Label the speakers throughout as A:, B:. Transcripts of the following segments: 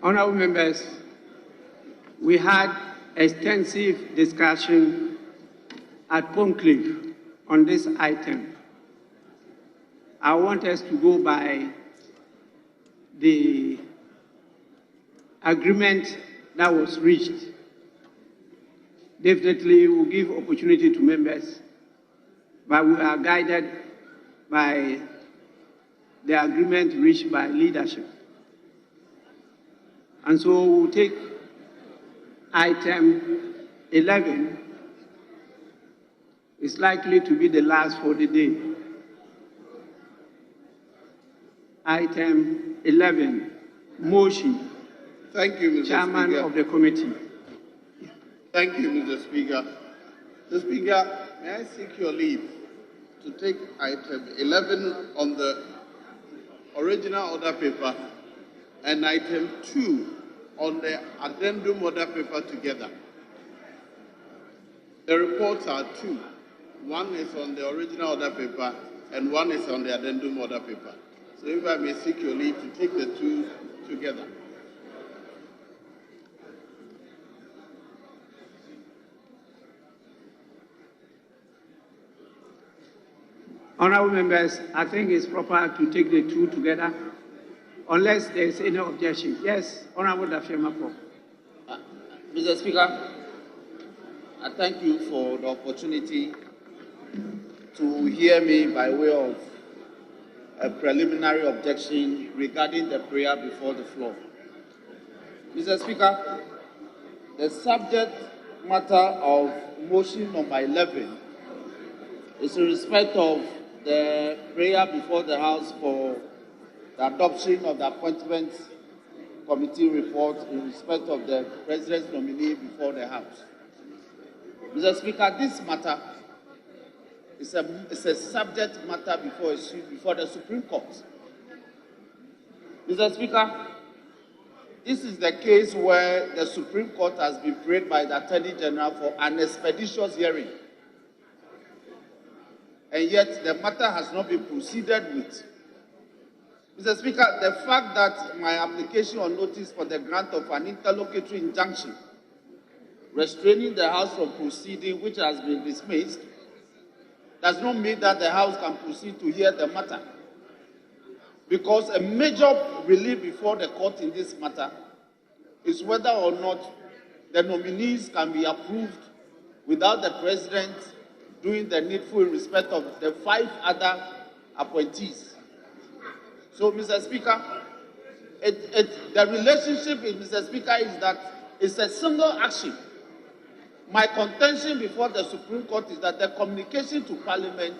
A: Honorable members, we had extensive discussion at conclave on this item. I want us to go by the agreement that was reached. Definitely we'll give opportunity to members, but we are guided by the agreement reached by leadership. And so we'll take item 11. It's likely to be the last for the day. Item 11, motion.
B: Thank you, Mr.
A: Chairman
B: Speaker.
A: of the committee.
B: Thank you, Mr. Speaker. Mr. Speaker, may I seek your leave to take item 11 on the original order paper and item 2 on the addendum order paper together. The reports are 2. One is on the original order paper and one is on the addendum order paper. So if I may seek your leave to take the 2 together.
A: Honorable members, I think it's proper to take the 2 together, unless there is any objection. Yes, Honorable Dafiamapo.
C: Mr. Speaker, I thank you for the opportunity to hear me by way of a preliminary objection regarding the prayer before the floor. Mr. Speaker, the subject matter of motion number 11 is in respect of the prayer before the House for the adoption of the appointment committee report in respect of the President's nominee before the House. Mr. Speaker, this matter is a subject matter before the Supreme Court. Mr. Speaker, this is the case where the Supreme Court has been prayed by the Attorney General for an expeditious hearing. And yet the matter has not been proceeded with. Mr. Speaker, the fact that my application on notice for the grant of an interlocutory injunction restraining the House from proceeding, which has been dismissed, does not mean that the House can proceed to hear the matter. Because a major relief before the court in this matter is whether or not the nominees can be approved without the President doing the needful in respect of the 5 other appointees. So, Mr. Speaker, the relationship, Mr. Speaker, is that it's a single action. My contention before the Supreme Court is that the communication to Parliament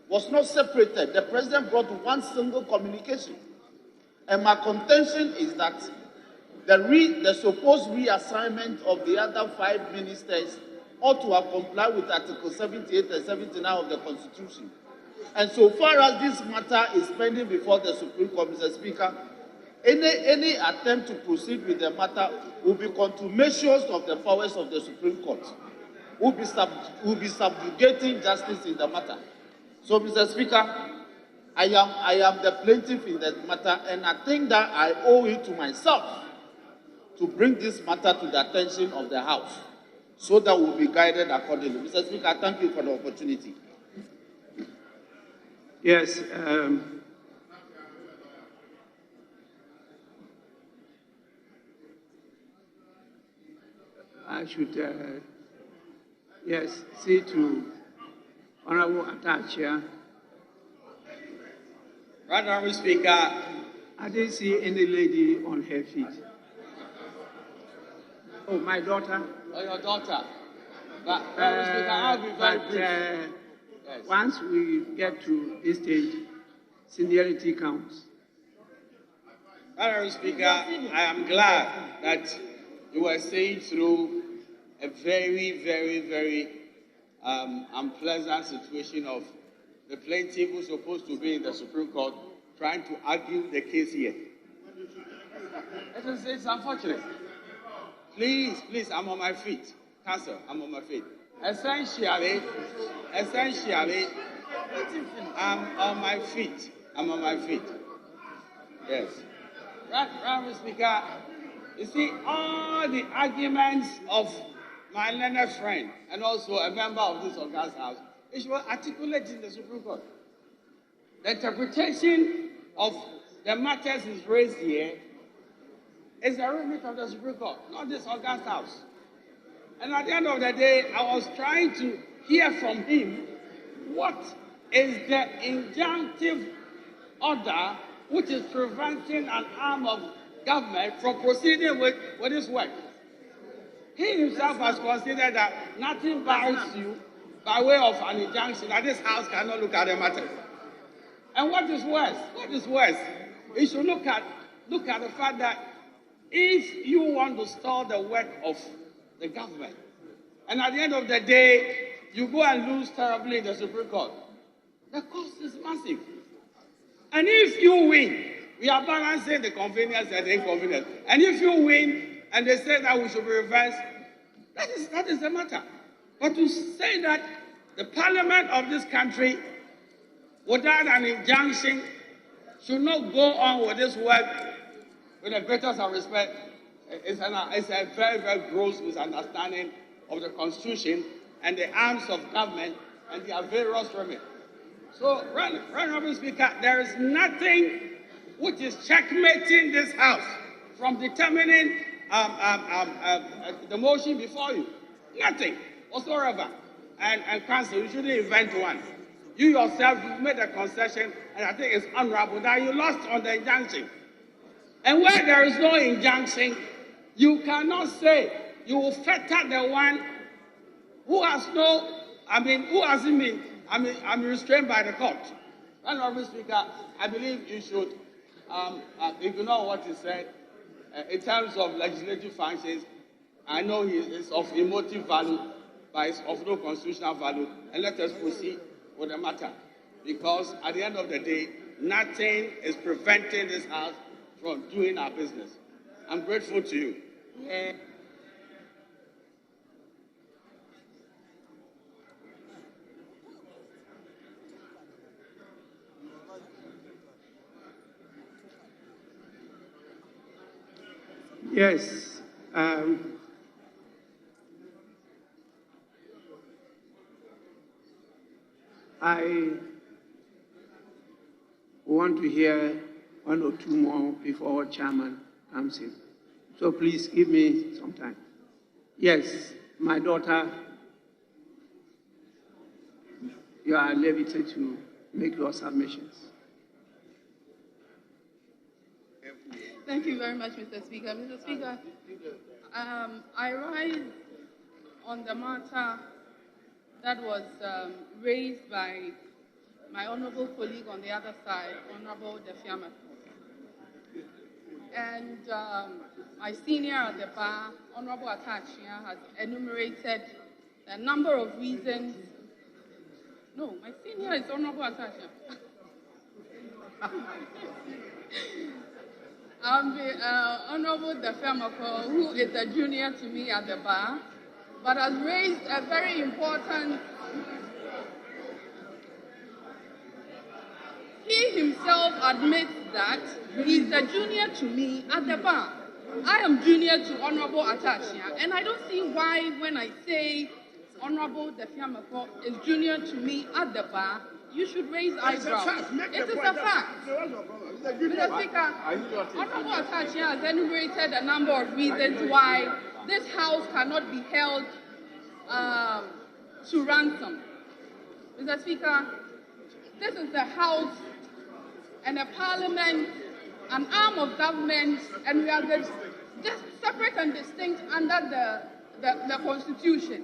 C: was not separated. The President brought one single communication. And my contention is that the supposed reassignment of the other 5 ministers ought to have complied with Article 78 and 79 of the Constitution. And so far as this matter is pending before the Supreme Court, Mr. Speaker, any attempt to proceed with the matter will be contumacious of the powers of the Supreme Court, will be subjugating justice in the matter. So, Mr. Speaker, I am the plaintiff in that matter, and I think that I owe it to myself to bring this matter to the attention of the House, so that we'll be guided accordingly. Mr. Speaker, I thank you for the opportunity.
A: Yes. I should, yes, see to Honorable Atacha.
D: Right, Honorable Speaker.
A: I didn't see any lady on her feet. Oh, my daughter.
D: Oh, your daughter. But, Honorable Speaker, I'll be very brief.
A: Yes. Once we get to this stage, seniority counts.
D: Honorable Speaker, I am glad that you were saying through a very, very, very unpleasant situation of the plaintiff who's supposed to be in the Supreme Court trying to argue the case here. It's unfortunate. Please, I'm on my feet. Counsel, I'm on my feet. Essentially, I'm on my feet. Yes. Right, Speaker, You see, all the arguments of my learned friend and also a member of this August House, it should articulate in the Supreme Court. The interpretation of the matters is raised here is the remit of the Supreme Court, not this August House. And at the end of the day, I was trying to hear from him what is the injunctive order which is preventing an arm of government from proceeding with this work. He himself has considered that nothing binds you by way of an injunction, that this House cannot look at the matter. And what is worse? What is worse? You should look at the fact that if you want to stall the work of the government, and at the end of the day, you go and lose terribly in the Supreme Court, the cost is massive. And if you win, we are balancing the convenience and the inconvenience. And if you win, and they say that we should be reversed, that is the matter. But to say that the parliament of this country, without an injunction, should not go on with this work with the greatest of respect, it's a very, very gross misunderstanding of the Constitution and the arms of government and their various remit. So, Honorable Speaker, there is nothing which is checkmating this House from determining the motion before you. Nothing whatsoever. And Council, you shouldn't invent one. You yourself, you've made a concession, and I think it's honorable that you lost on the injunction. And where there is no injunction, you cannot say you will fetter the one who has who hasn't been, restrained by the court. Honorable Speaker, I believe you should ignore what he said in terms of legislative functions. I know he is of emotive value, but it's of no constitutional value. And let us proceed with the matter. Because at the end of the day, nothing is preventing this House from doing our business. I'm grateful to you.
A: Yes. I want to hear one or two more before Chairman comes in. So please give me some time. Yes, my daughter, you are liberty to make your submissions.
E: Thank you very much, Mr. Speaker. Mr. Speaker, I rise on the matter that was raised by my honorable colleague on the other side, Honorable Defiama. And my senior at the bar, Honorable Atachia, has enumerated a number of reasons. No, my senior is Honorable Atachia. Honorable Defiama, who is a junior to me at the bar, but has raised a very important. He himself admits that he is a junior to me at the bar. I am junior to Honorable Atachia, and I don't see why when I say Honorable Defiamako is junior to me at the bar, you should raise eyebrows. It is a fact. Mr. Speaker, Honorable Atachia has enumerated a number of reasons why this House cannot be held to ransom. Mr. Speaker, this is the House and a Parliament, an arm of government, and we are just separate and distinct under the Constitution.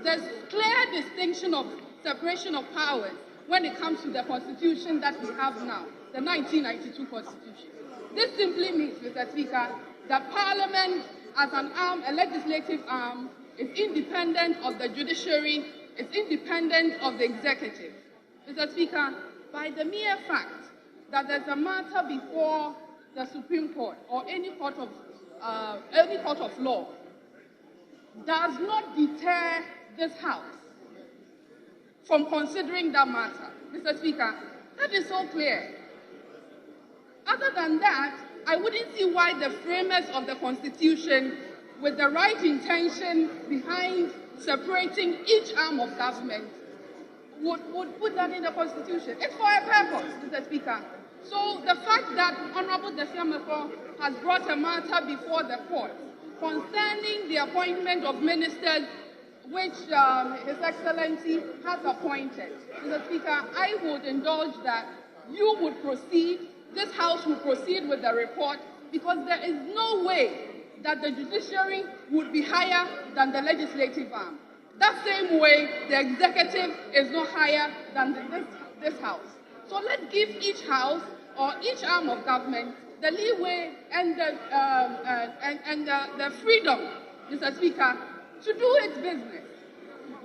E: There's clear distinction of separation of powers when it comes to the Constitution that we have now, the 1992 Constitution. This simply means, Mr. Speaker, that Parliament as an arm, a legislative arm, is independent of the judiciary, it's independent of the executive. Mr. Speaker, by the mere fact that there's a matter before the Supreme Court or any court of law does not deter this House from considering that matter. Mr. Speaker, that is so clear. Other than that, I wouldn't see why the framers of the Constitution, with the right intention behind separating each arm of government, would put that in the Constitution. It's for a purpose, Mr. Speaker. So the fact that Honorable Defiameko has brought a matter before the court concerning the appointment of ministers which His Excellency has appointed, Mr. Speaker, I would indulge that you would proceed, this House would proceed with the report, because there is no way that the judiciary would be higher than the legislative arm. That same way, the executive is not higher than this House. So let's give each House or each arm of government the leeway and the freedom, Mr. Speaker, to do its business.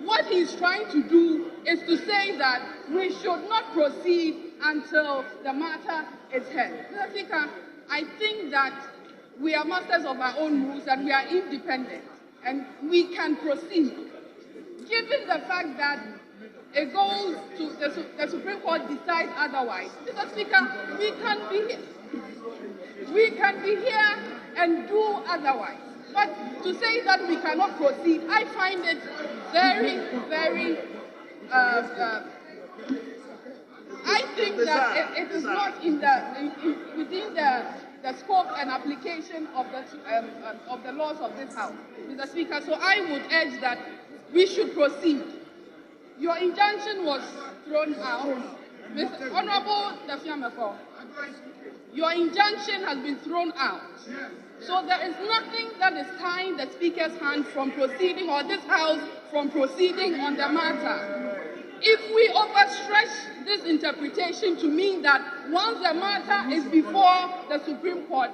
E: What he's trying to do is to say that we should not proceed until the matter is heard. Mr. Speaker, I think that we are masters of our own rules and we are independent and we can proceed. Given the fact that it goes to the Supreme Court decides otherwise, Mr. Speaker, we can be here and do otherwise. But to say that we cannot proceed, I find it very, very. I think that it is not within the scope and application of the laws of this House, Mr. Speaker. So I would urge that we should proceed. Your injunction was thrown out. Mr. Honorable Defiameko, your injunction has been thrown out. So there is nothing that is tying the Speaker's hand from proceeding, or this House from proceeding on the matter. If we overstretch this interpretation to mean that once the matter is before the Supreme Court,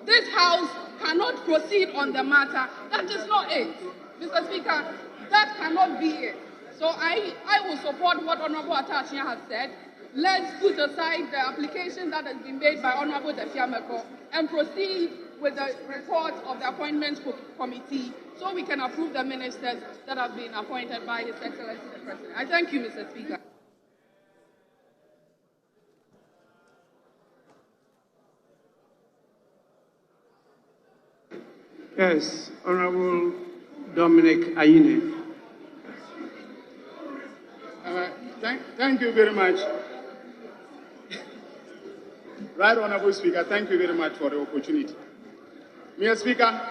E: this House cannot proceed on the matter, that is not it. Mr. Speaker, that cannot be it. So I will support what Honorable Atachia has said. Let's put aside the application that has been made by Honorable Defiameko and proceed with the report of the Appointments Committee so we can approve the ministers that have been appointed by His Excellency the President. I thank you, Mr. Speaker.
A: Yes, Honorable Dominic Ayine.
F: Thank you very much. Right Honorable Speaker, thank you very much for the opportunity. Mr. Speaker,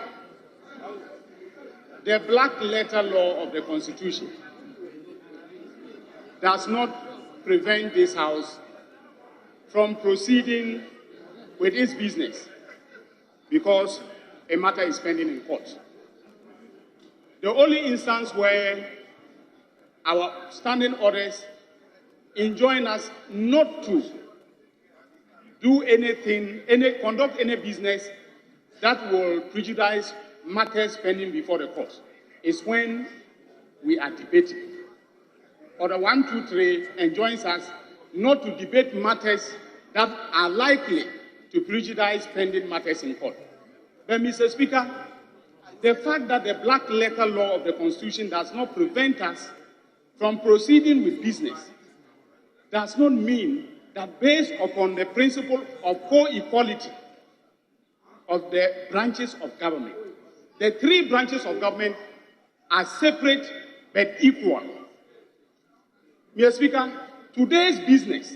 F: the black letter law of the Constitution does not prevent this House from proceeding with its business because a matter is pending in court. The only instance where our standing orders enjoin us not to do anything, conduct any business that will prejudice matters pending before the court is when we are debating. Order 123 enjoins us not to debate matters that are likely to prejudice pending matters in court. But, Mr. Speaker, the fact that the black letter law of the Constitution does not prevent us from proceeding with business does not mean that based upon the principle of co-equality of the branches of government, the three branches of government are separate but equal. Mr. Speaker, today's business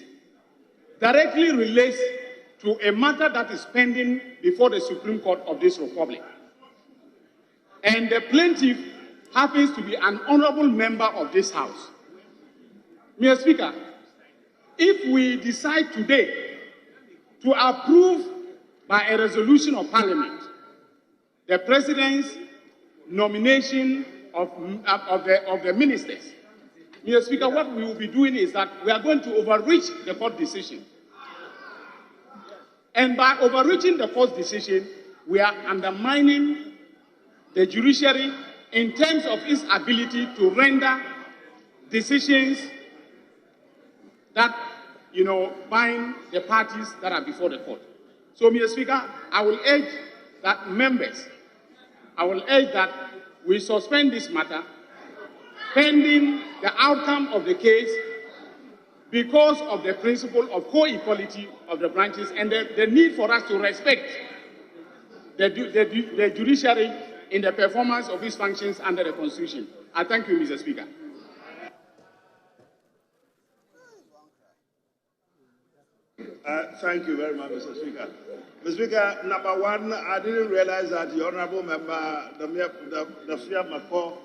F: directly relates to a matter that is pending before the Supreme Court of this Republic. And the plaintiff happens to be an honorable member of this House. Mr. Speaker, if we decide today to approve by a resolution of Parliament the President's nomination of the ministers, Mr. Speaker, what we will be doing is that we are going to overreach the court decision. And by overreaching the court decision, we are undermining the judiciary in terms of its ability to render decisions that, bind the parties that are before the court. So, Mr. Speaker, I will urge that we suspend this matter pending the outcome of the case because of the principle of co-equality of the branches and the need for us to respect the judiciary in the performance of its functions under the Constitution. I thank you, Mr. Speaker.
G: Thank you very much, Mr. Speaker. Mr. Speaker, number one, I didn't realize that the honorable member, the Fia Mako,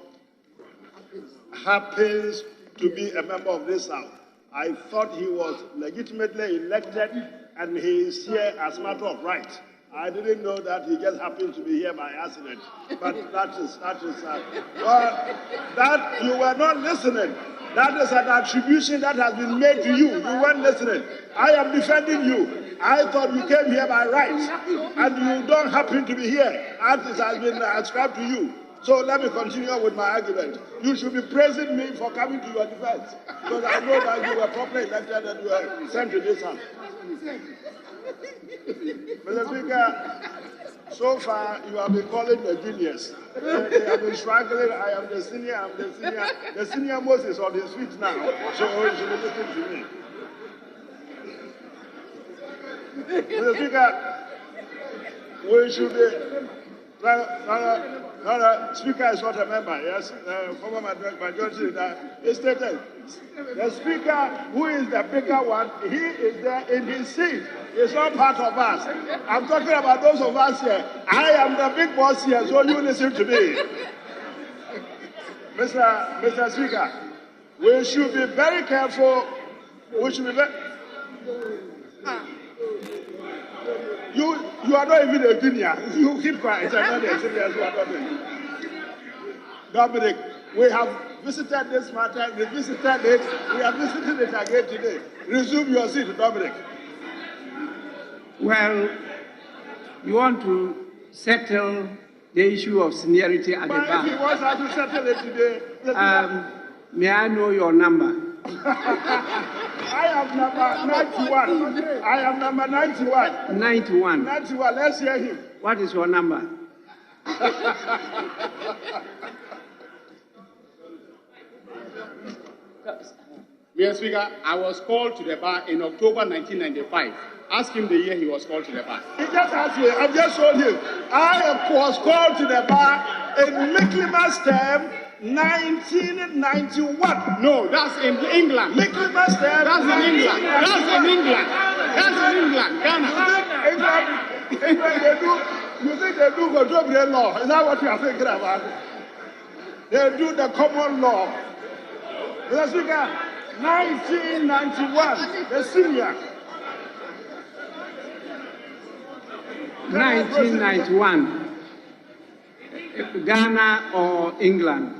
G: happens to be a member of this House. I thought he was legitimately elected and he is here as a matter of right. I didn't know that he just happened to be here by accident. But that is well, that you were not listening. That is an attribution that has been made to you. You weren't listening. I am defending you. I thought you came here by right, and you don't happen to be here. That has been ascribed to you. So let me continue with my argument. You should be praising me for coming to your defense, because I know that you were properly elected and you were sent to this house. Mr. Speaker, so far you have been calling the juniors. They have been struggling. I am the senior, I'm the senior. The senior most is on his feet now, so you should be listening to me. Mr. Speaker, we should be... Speaker is not a member, yes? Former majority leader is stated. The Speaker, who is the bigger one, he is there in his seat. He's not part of us. I'm talking about those of us here. I am the big boss here, so you listen to me. Mr. Speaker, we should be very careful. We should be very... You are not even a junior. You keep quiet. Dominic, we have visited this matter. We visited it. We have visited it again today. Resume your seat, Dominic.
A: Well, you want to settle the issue of seniority at the bar.
G: If he wants us to settle it today,
A: may I know your number?
G: I am number 91. I am number 91.
A: 91.
G: 91. Let's hear him.
A: What is your number?
F: Mr. Speaker, I was called to the bar in October 1995. Ask him the year he was called to the bar.
G: He just asked me. I've just told him. I was called to the bar in Michaelmas term 1991.
F: No, that's in England.
G: Michaelmas term.
F: That's in England. That's in England. That's in England. Ghana.
G: England, they do. You think they do contemporary law? Is that what you are thinking about? They do the common law. Mr. Speaker, 1991, the senior.
A: 1991. Ghana or England?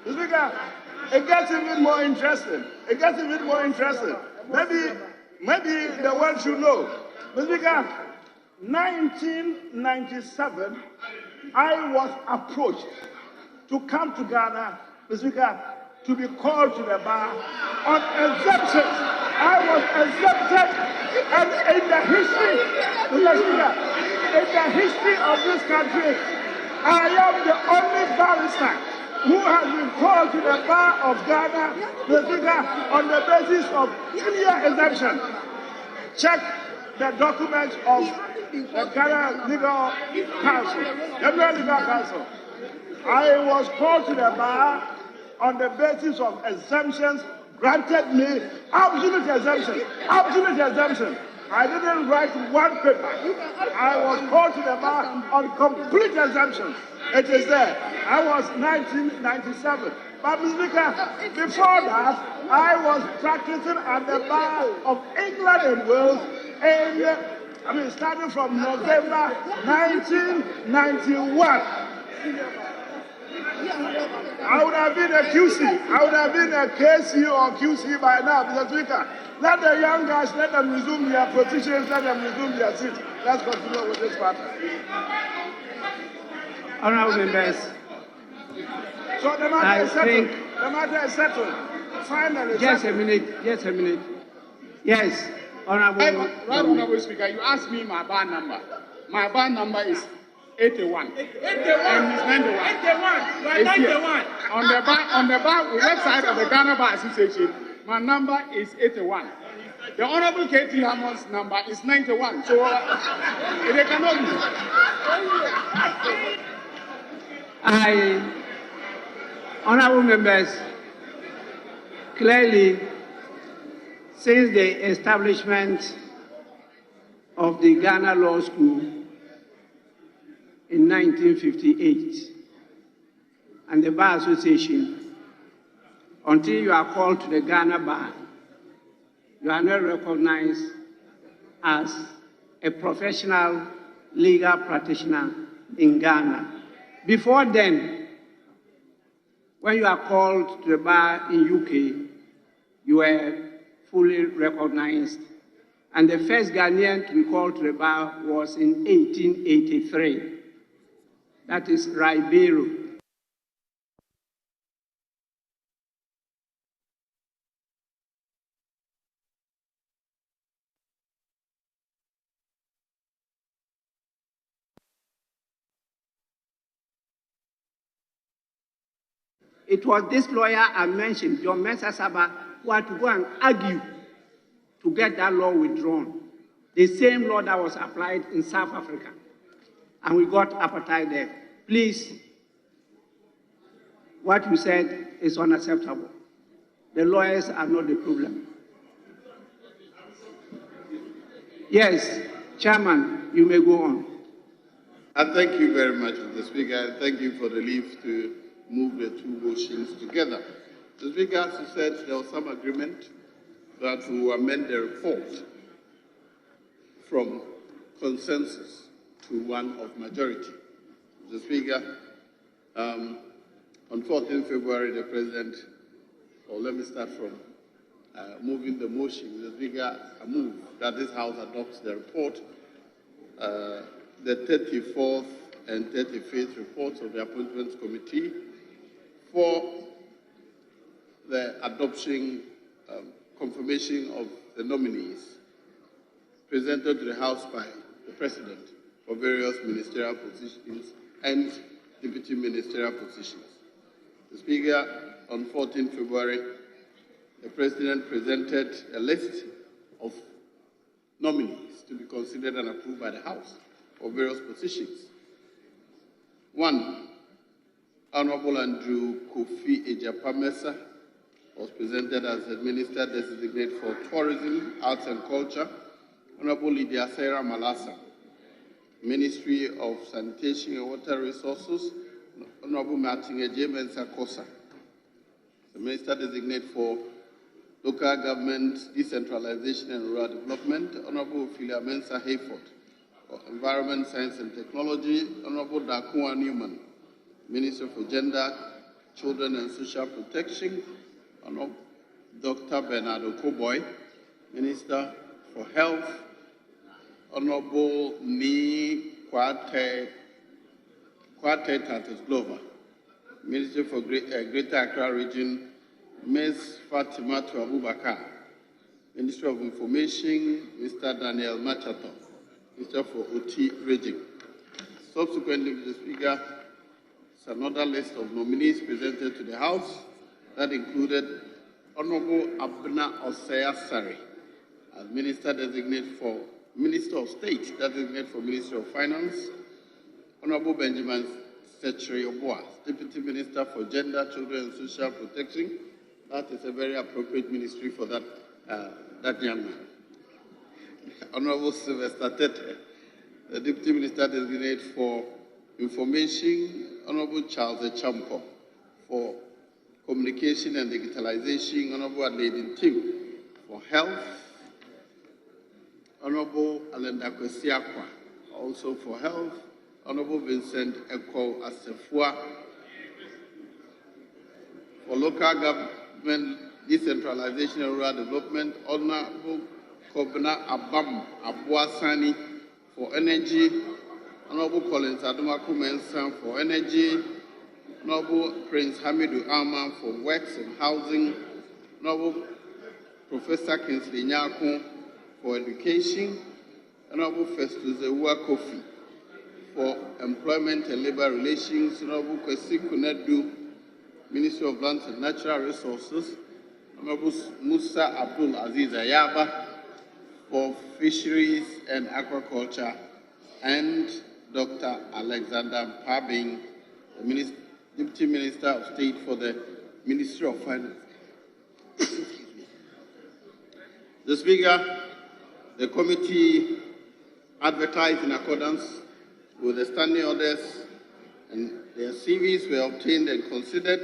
G: Mr. Speaker, it gets even more interesting. It gets even more interesting. Maybe the world should know. Mr. Speaker, 1997, I was approached to come to Ghana, Mr. Speaker, to be called to the bar on exemption. I was exempted, and in the history, Mr. Speaker, in the history of this country, I am the only barrister who has been called to the bar of Ghana, Mr. Speaker, on the basis of clear exemption. Check the documents of the Ghana Legal Council, the Legal Council. I was called to the bar on the basis of exemptions granted me, absolute exemption, absolute exemption. I didn't write one paper. I was called to the bar on complete exemption. It is there. I was 1997. But Mr. Speaker, before that, I was practicing at the bar of England and Wales starting from November 1991. I would have been a QC. I would have been a KC or QC by now, Mr. Speaker. Let the young guys, let them resume their positions, let them resume their seats. Let's continue with this matter.
A: Honourable members,
G: So the matter is settled. The matter is settled. Finally.
A: Just a minute. Yes, Honourable.
F: Right, Honourable Speaker, you asked me my bar number. My bar number is 81. 81. And it's 91. 81. 91. On the bar website of the Ghana Bar Association, My number is 81. The Honorable K.T. Hammond's number is 91. So they cannot be.
A: Honorable members, clearly, since the establishment of the Ghana Law School in 1958 and the Bar Association, until you are called to the Ghana Bar, you are not recognized as a professional legal practitioner in Ghana. Before then, when you are called to the bar in UK, you were fully recognized. And the first Ghanaian to be called to the bar was in 1883. That is Ribeiro. It was this lawyer I mentioned, John Mensah Saba, who had to go and argue to get that law withdrawn. The same law that was applied in South Africa. And we got apartheid there. Please, what you said is unacceptable. The lawyers are not the problem. Yes, Chairman, you may go on.
B: I thank you very much, Mr. Speaker. Thank you for the leave to move the two motions together. Mr. Speaker, as you said, there was some agreement that we will amend the report from consensus to one of majority. Mr. Speaker, on 14 February, the President, or let me start from moving the motion. Mr. Speaker, I move that this House adopts the report, the 34th and 35th reports of the Appointments Committee for the adoption, confirmation of the nominees presented to the House by the President for various ministerial positions and deputy ministerial positions. The Speaker, on 14 February, the President presented a list of nominees to be considered and approved by the House for various positions. 1. Honorable Andrew Kofi Ejapamesa was presented as the Minister Designate for Tourism, Arts and Culture. Honorable Lydia Sarah Malasa, Ministry of Sanitation and Water Resources. Honorable Martin Ejamensa Kosa, the Minister Designate for Local Government, Decentralization and Rural Development. Honorable Ophelia Mensah Hayford, for Environment, Science and Technology. Honorable Dakua Newman, Minister for Gender, Children and Social Protection. Honorable Dr. Bernardo Koboy, Minister for Health. Honorable Ni Kwate Tatus Glover, Minister for Greater Accra Region. Ms. Fatima Abubakar, Minister of Information. Mr. Daniel Machato, Minister for OT Region. Subsequently, Mr. Speaker, is another list of nominees presented to the House that included Honorable Abna Osea Sari as Minister Designate for Minister of State Designate for Ministry of Finance. Honorable Benjamin Setcheri Oboa, Deputy Minister for Gender, Children and Social Protection. That is a very appropriate ministry for that young man. Honorable Sylvester Tete, the Deputy Minister Designate for Information. Honorable Charles Echampo for Communication and Digitalization. Honorable Adelaide Tim for Health. Honorable Alenda Kwesiakwa, also for Health. Honorable Vincent Eko Asefua for Local Government, Decentralization and Rural Development. Honorable Kobna Abam Abuasani for Energy. Honorable Collins Adumaku Mensah for Energy. Honorable Prince Hamidu Alman for Works and Housing. Honorable Professor Kingsley Nyako for Education. Honorable Festus Ewua Kofi for Employment and Labor Relations. Honorable Kwesi Kunedu, Ministry of Lands and Natural Resources. Honorable Musa Abdul Aziz Ayaba for Fisheries and Aquaculture, and Dr. Alexander Pabing, the Deputy Minister of State for the Ministry of Finance. The Speaker, the committee advertised in accordance with the standing orders, and their CVs were obtained and considered,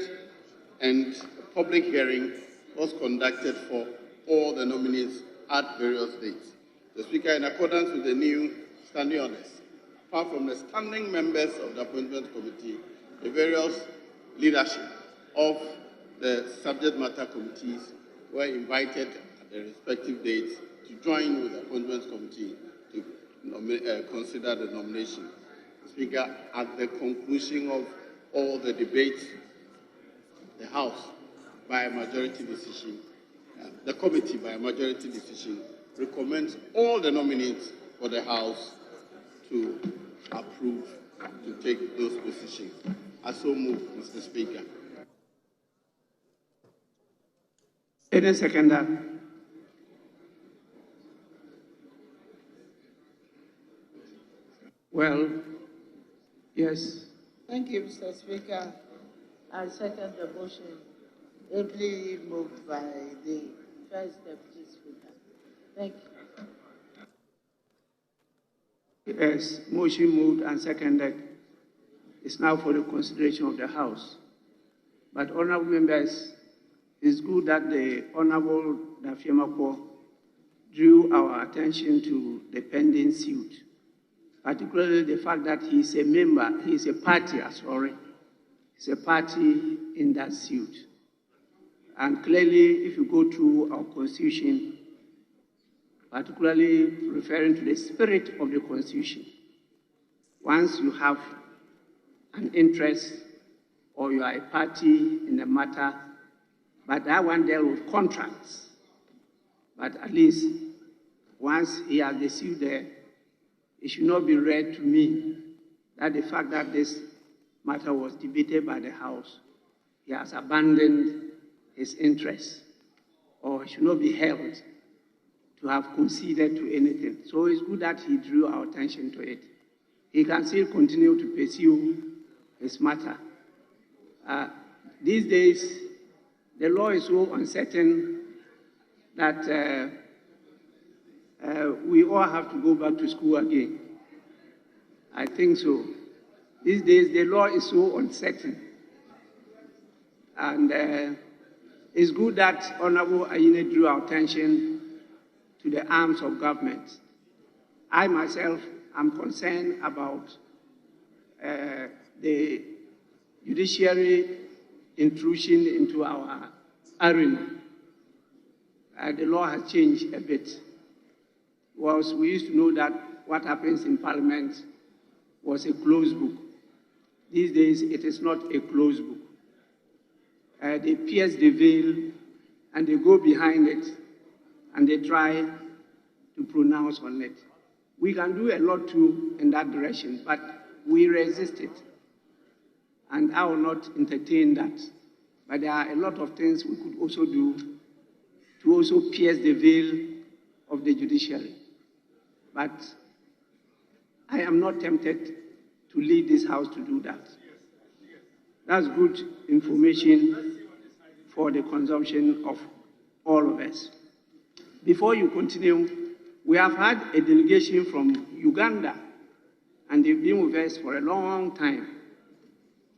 B: and a public hearing was conducted for all the nominees at various dates. The Speaker, in accordance with the new standing orders, apart from the standing members of the Appointment Committee, the various leadership of the subject matter committees were invited at their respective dates to join with the Appointments Committee to consider the nomination. The Speaker, at the conclusion of all the debates, the House, by a majority decision, the committee, by a majority decision, recommends all the nominees for the House to approve, to take those positions. I so move, Mr. Speaker.
A: Any seconder? Well, yes.
H: Thank you, Mr. Speaker. I second the motion, ably moved by the First Deputy Speaker. Thank you.
A: Yes, motion moved and seconded. It's now for the consideration of the House. But, honorable members, it's good that the Honorable Dafiemako drew our attention to the pending suit, particularly the fact that he's a member, he's a party, he's a party in that suit. And clearly, if you go through our Constitution, particularly referring to the spirit of the Constitution, once you have an interest or you are a party in a matter, but that one dealt with contracts. But at least once he has the suit there, it should not be read to me that the fact that this matter was debated by the House, he has abandoned his interest, or should not be held to have conceded to anything. So it's good that he drew our attention to it. He can still continue to pursue his matter. These days, the law is so uncertain that we all have to go back to school again. I think so. These days, the law is so uncertain. And it's good that Honorable Ayine drew our attention to the arms of government. I myself am concerned about the judiciary intrusion into our arena. The law has changed a bit. Whilst we used to know that what happens in Parliament was a closed book. These days, it is not a closed book. They pierce the veil and they go behind it and they try to pronounce on it. We can do a lot too in that direction, but we resist it. And I will not entertain that. But there are a lot of things we could also do to also pierce the veil of the judiciary. But I am not tempted to lead this House to do that. That's good information for the consumption of all of us. Before you continue, we have had a delegation from Uganda, and they've been with us for a long time.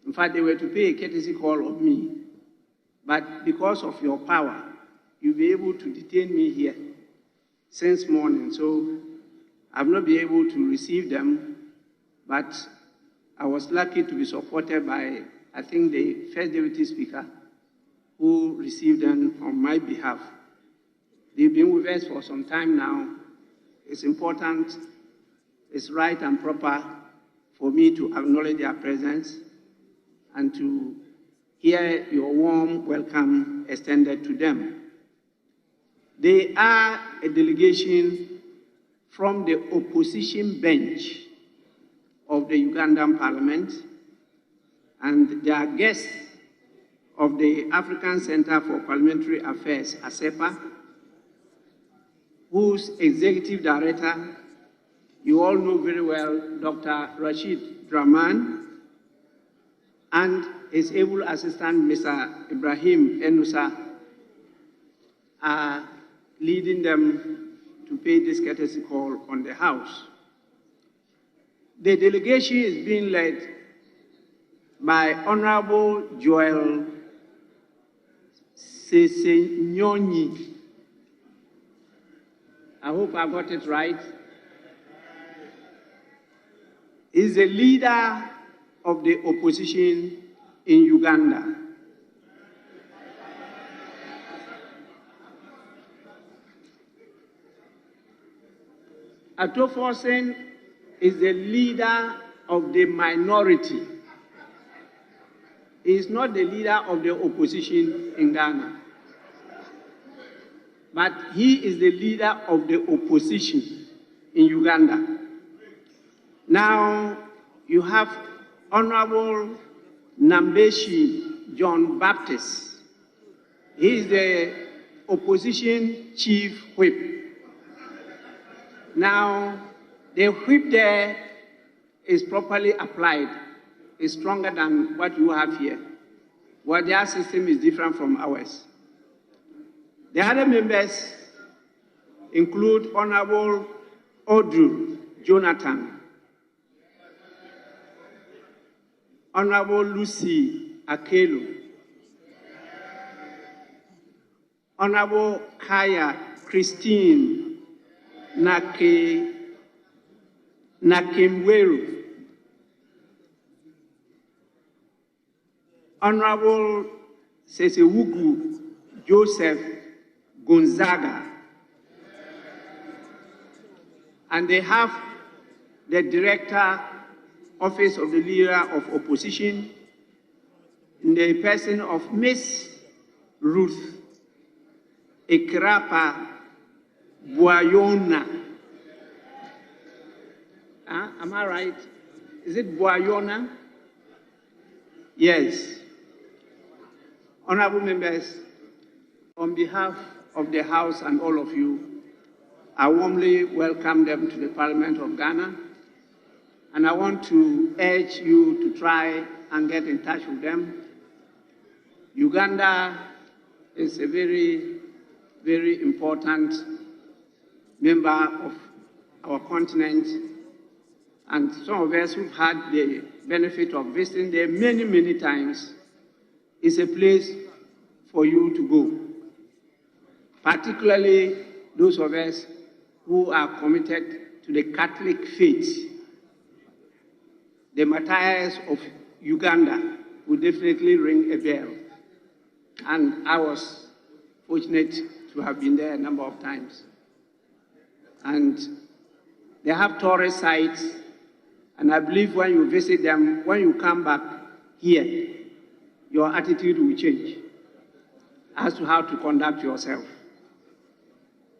A: In fact, they were to pay a courtesy call of me. But because of your power, you'll be able to detain me here since morning. So I've not been able to receive them, but I was lucky to be supported by, I think, the First Deputy Speaker, who received them on my behalf. They've been with us for some time now. It's important, it's right and proper for me to acknowledge their presence and to hear your warm welcome extended to them. They are a delegation from the opposition bench of the Ugandan Parliament, and they are guests of the African Center for Parliamentary Affairs, ACEPA, whose executive director, you all know very well, Dr. Rashid Draman, and his able assistant, Mr. Ibrahim Enusa, are leading them to pay this courtesy call on the House. The delegation is being led by Honorable Joel Sesenyonyi. I hope I got it right. He's the leader of the opposition in Uganda. Akufo-Addo is the leader of the minority. He is not the leader of the opposition in Ghana, but he is the leader of the opposition in Uganda. Now, you have Honorable Nambeshi John Baptist. He is the opposition chief whip. Now, the whip there is properly applied, is stronger than what you have here. What their system is different from ours. The other members include Honorable Odru Jonathan, Honorable Lucy Akelo, Honorable Kaya Christine Nakimweru, Honorable Sesewugu Joseph Gonzaga, and they have the Director, Office of the Leader of Opposition, in the person of Miss Ruth Ekrapa Boyona. Am I right? Is it Boyona? Yes. Honorable members, on behalf of the House and all of you, I warmly welcome them to the Parliament of Ghana, and I want to urge you to try and get in touch with them. Uganda is a very, very important member of our continent, and some of us who've had the benefit of visiting there many, many times, is a place for you to go. Particularly those of us who are committed to the Catholic faith. The martyrs of Uganda will definitely ring a bell. And I was fortunate to have been there a number of times. And they have tourist sites, and I believe when you visit them, when you come back here, your attitude will change as to how to conduct yourself.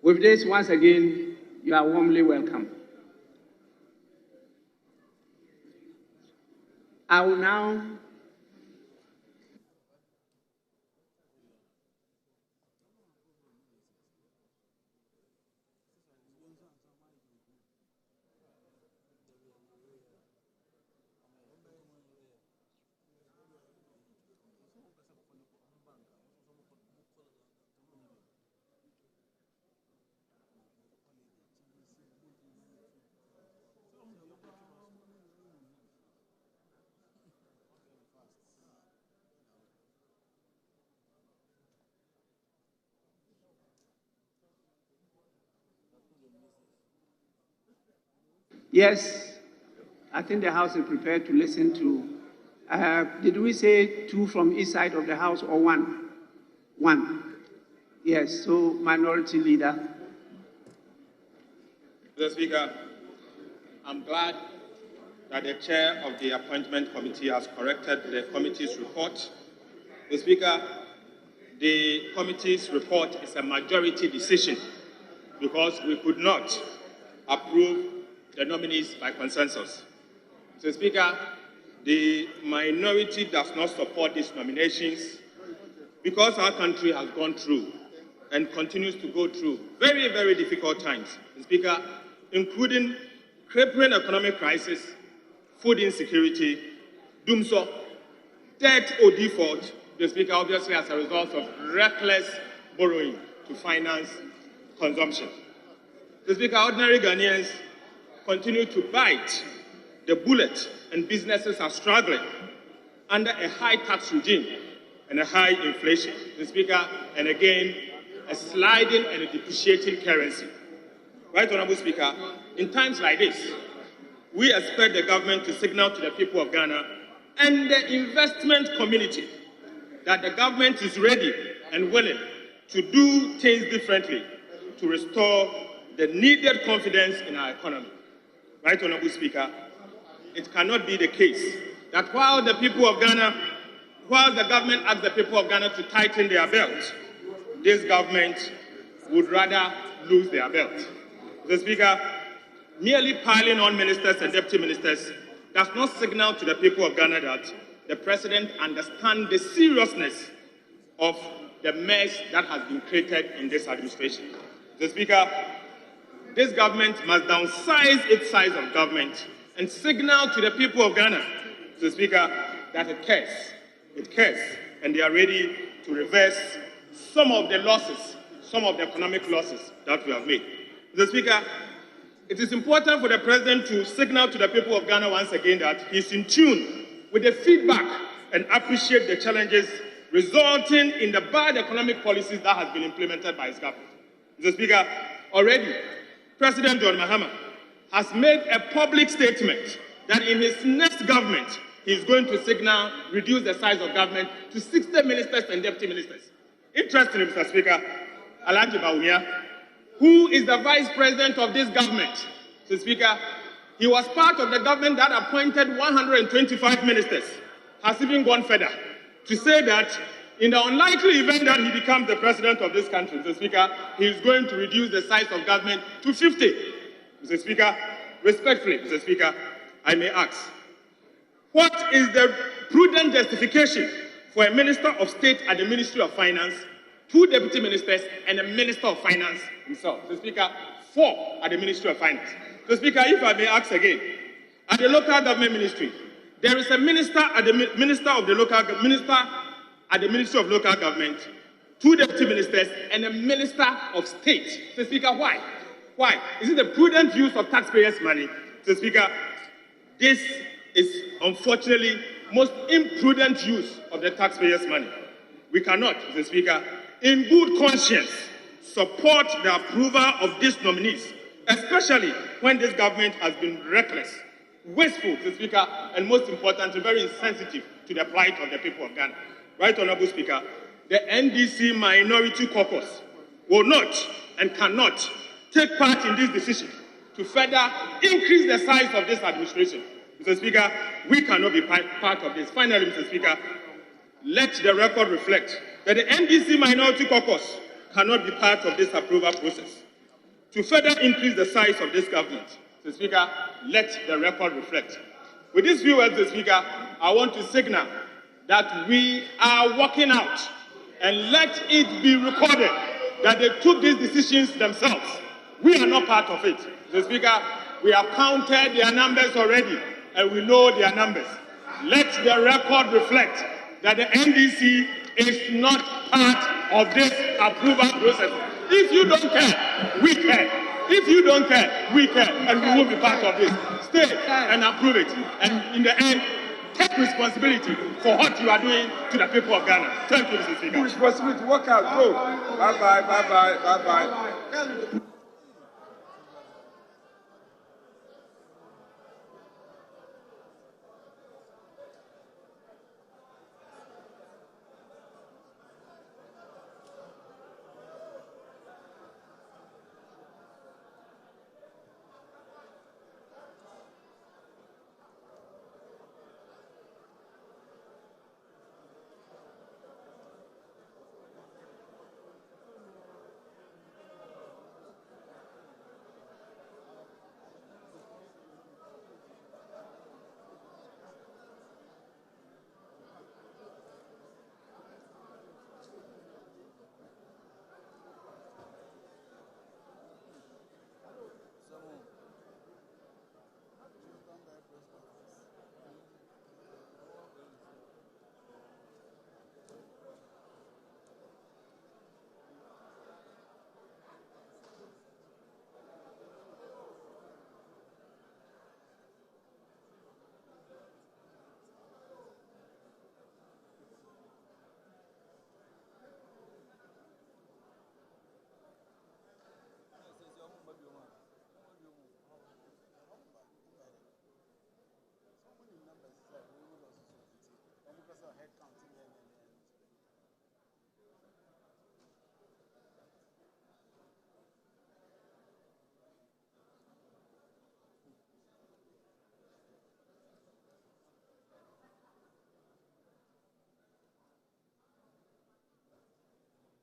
A: With this, once again, you are warmly welcome. I will now Yes, I think the House is prepared to listen to. Did we say 2 from each side of the House or 1? 1. Yes, so Minority Leader.
I: Mr. Speaker, I'm glad that the chair of the Appointment Committee has corrected the committee's report. Mr. Speaker, the committee's report is a majority decision because we could not approve the nominees by consensus. Mr. Speaker, the minority does not support these nominations because our country has gone through and continues to go through very, very difficult times, Mr. Speaker, including crippling economic crisis, food insecurity, doomsday, debt or default, Mr. Speaker, obviously as a result of reckless borrowing to finance consumption. Mr. Speaker, ordinary Ghanaians continue to bite the bullet and businesses are struggling under a high tax regime and a high inflation. Mr. Speaker, and again, a sliding and a depreciating currency. Right, Honorable Speaker, in times like this, we expect the government to signal to the people of Ghana and the investment community that the government is ready and willing to do things differently to restore the needed confidence in our economy. Right, Honorable Speaker, it cannot be the case that while the government asks the people of Ghana to tighten their belt, this government would rather lose their belt. Mr. Speaker, merely piling on ministers and deputy ministers does not signal to the people of Ghana that the president understands the seriousness of the mess that has been created in this administration. Mr. Speaker, this government must downsize its size of government and signal to the people of Ghana, Mr. Speaker, that it cares, and they are ready to reverse some of the losses, some of the economic losses that we have made. Mr. Speaker, it is important for the president to signal to the people of Ghana once again that he is in tune with the feedback and appreciate the challenges resulting in the bad economic policies that has been implemented by his government. Mr. Speaker, already, President John Mahama has made a public statement that in his next government, he is going to signal reduce the size of government to 60 ministers and deputy ministers. Interestingly, Mr. Speaker, Alhaji Bawumia, who is the vice president of this government, Mr. Speaker, he was part of the government that appointed 125 ministers, has even gone further to say that in the unlikely event that he becomes the president of this country, Mr. Speaker, he is going to reduce the size of government to 50. Mr. Speaker, respectfully, Mr. Speaker, I may ask, what is the prudent justification for a minister of state at the Ministry of Finance, 2 deputy ministers, and a minister of finance himself? Mr. Speaker, 4 at the Ministry of Finance. Mr. Speaker, if I may ask again, at the local government ministry, there is a minister at the Ministry of Local Government, 2 deputy ministers, and a minister of state. Mr. Speaker, why? Why? Is it the prudent use of taxpayers' money? Mr. Speaker, this is unfortunately most imprudent use of the taxpayers' money. We cannot, Mr. Speaker, in good conscience, support the approval of these nominees, especially when this government has been reckless, wasteful, Mr. Speaker, and most importantly, very insensitive to the plight of the people of Ghana. Right, Honorable Speaker, the NDC minority caucus will not and cannot take part in this decision to further increase the size of this administration. Mr. Speaker, we cannot be part of this. Finally, Mr. Speaker, let the record reflect that the NDC minority caucus cannot be part of this approval process. To further increase the size of this government, Mr. Speaker, let the record reflect. With these few words, Mr. Speaker, I want to signal that we are walking out, and let it be recorded that they took these decisions themselves. We are not part of it. Mr. Speaker, we have counted their numbers already, and we know their numbers. Let the record reflect that the NDC is not part of this approval process. If you don't care, we care. If you don't care, we care, and we will be part of this. Stay and approve it. And in the end, take responsibility for what you are doing to the people of Ghana. Thank you, Mr. Speaker.
G: Responsibility, work out, go. Bye-bye, bye-bye, bye-bye.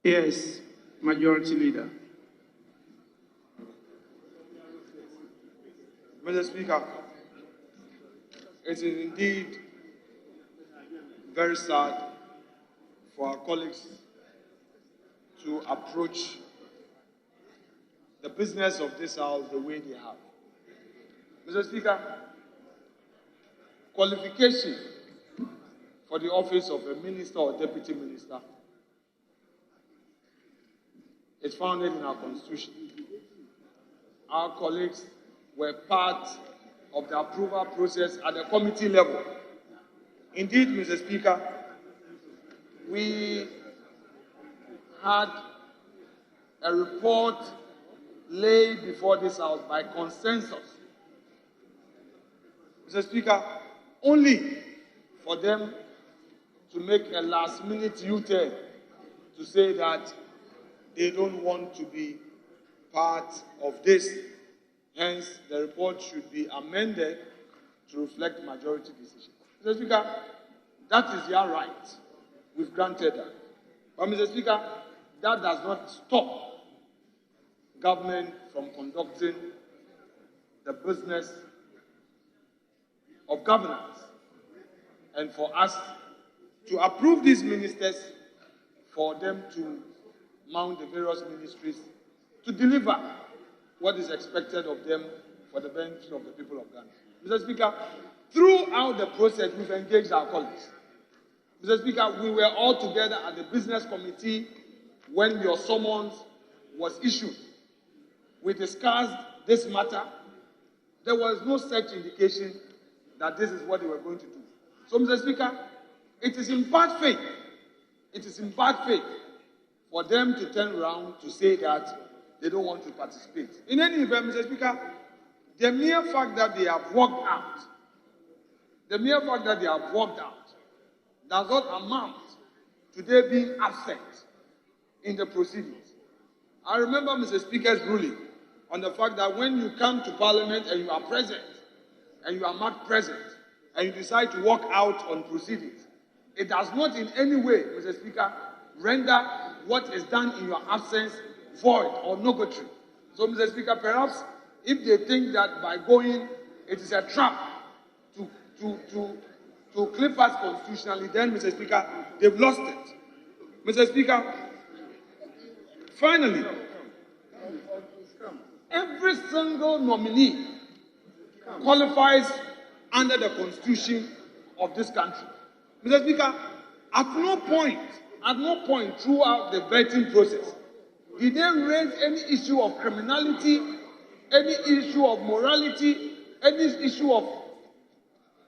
A: Yes, Majority Leader.
J: Mr. Speaker, it is indeed very sad for our colleagues to approach the business of this House the way they have. Mr. Speaker, qualification for the office of a minister or deputy minister is founded in our Constitution. Our colleagues were part of the approval process at the committee level. Indeed, Mr. Speaker, we had a report laid before this House by consensus. Mr. Speaker, only for them to make a last-minute U-turn to say that they don't want to be part of this. Hence, the report should be amended to reflect majority decision. Mr. Speaker, that is their right. We've granted that. But, Mr. Speaker, that does not stop government from conducting the business of governance and for us to approve these ministers for them to mount the various ministries to deliver what is expected of them for the benefit of the people of Ghana. Mr. Speaker, throughout the process, we've engaged our colleagues. Mr. Speaker, we were all together at the business committee when your summons was issued. We discussed this matter. There was no such indication that this is what they were going to do. So, Mr. Speaker, it is in bad faith. It is in bad faith for them to turn around to say that they don't want to participate. In any event, Mr. Speaker, the mere fact that they have walked out, does not amount to their being absent in the proceedings. I remember Mr. Speaker's ruling on the fact that when you come to Parliament and you are present, and you are marked present, and you decide to walk out on proceedings, it does not in any way, Mr. Speaker, render what is done in your absence void or nugatory. So, Mr. Speaker, perhaps if they think that by going, it is a trap to clip us constitutionally, then, Mr. Speaker, they've lost it. Mr. Speaker, finally, every single nominee qualifies under the Constitution of this country. Mr. Speaker, at no point throughout the vetting process did they raise any issue of criminality, any issue of morality, any issue of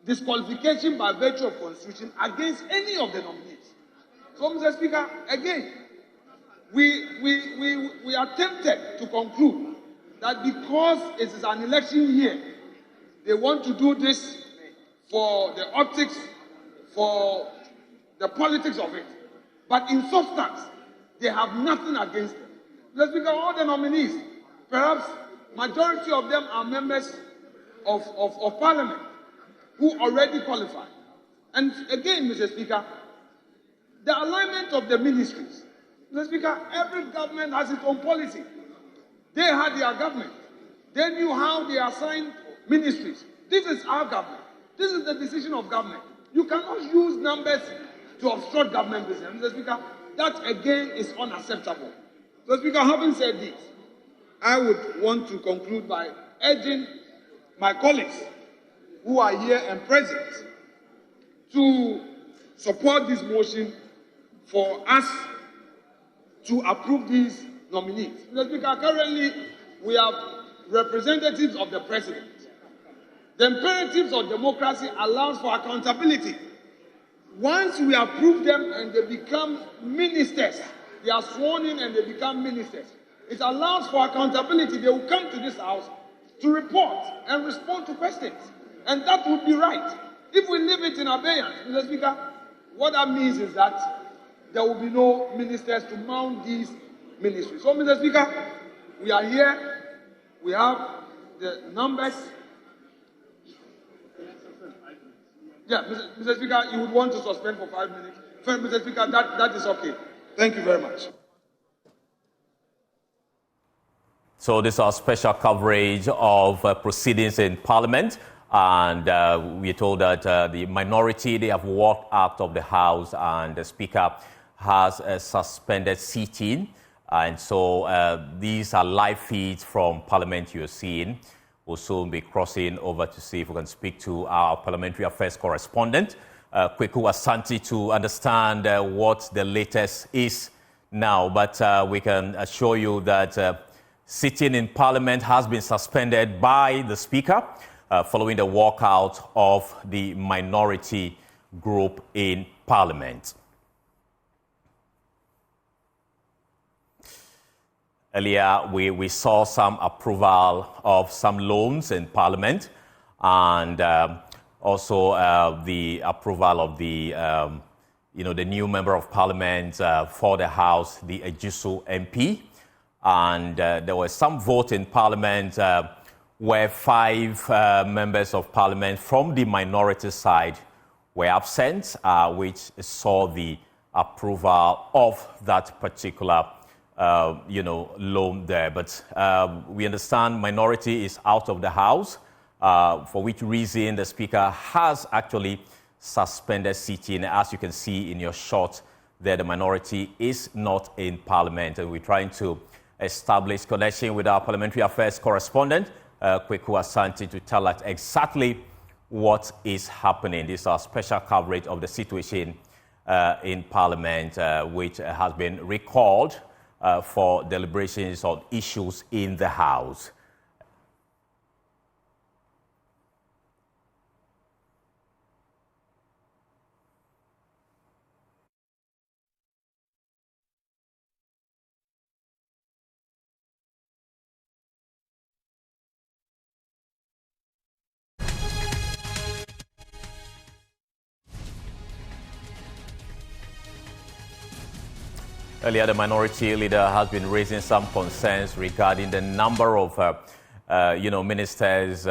J: disqualification by virtue of Constitution against any of the nominees. So, Mr. Speaker, again, we are tempted to conclude that because it is an election year, they want to do this for the optics, for the politics of it. But in substance, they have nothing against them. Mr. Speaker, all the nominees, perhaps majority of them are members of Parliament who already qualify. And again, Mr. Speaker, the alignment of the ministries. Mr. Speaker, every government has its own policy. They had their government. They knew how they assigned ministries. This is our government. This is the decision of government. You cannot use numbers to obstruct government business. Mr. Speaker, that again is unacceptable. Mr. Speaker, having said this, I would want to conclude by urging my colleagues who are here and present to support this motion for us to approve these nominees. Mr. Speaker, currently we have representatives of the president. The imperatives of democracy allows for accountability. Once we approve them and they become ministers, they are sworn in and they become ministers, it allows for accountability. They will come to this house to report and respond to questions. And that would be right. If we leave it in abeyance, Mr. Speaker, what that means is that there will be no ministers to mount these ministries. So, Mr. Speaker, we are here. We have the numbers. Yeah, Mr. Speaker, you would want to suspend for 5 minutes. Mr. Speaker, that is okay. Thank you very much.
K: So this is our special coverage of proceedings in Parliament. And we are told that the minority, they have walked out of the House, and the Speaker has suspended sitting. And so these are live feeds from Parliament you're seeing. We'll soon be crossing over to see if we can speak to our Parliamentary Affairs correspondent, Kweku Asante, to understand what the latest is now. But we can assure you that sitting in Parliament has been suspended by the Speaker following the walkout of the minority group in Parliament. Earlier, we saw some approval of some loans in Parliament, and also the approval of the, the new member of Parliament for the House, the Ejisu MP. And there was some vote in Parliament where 5 members of Parliament from the minority side were absent, which saw the approval of that particular loan there. But we understand minority is out of the House, for which reason the Speaker has actually suspended sitting. As you can see in your shot there, the minority is not in Parliament, and we're trying to establish connection with our Parliamentary Affairs correspondent, Kweku Asante, to tell us exactly what is happening. This is our special coverage of the situation in Parliament, which has been recalled for deliberations on issues in the House. Earlier, the minority leader has been raising some concerns regarding the number of, ministers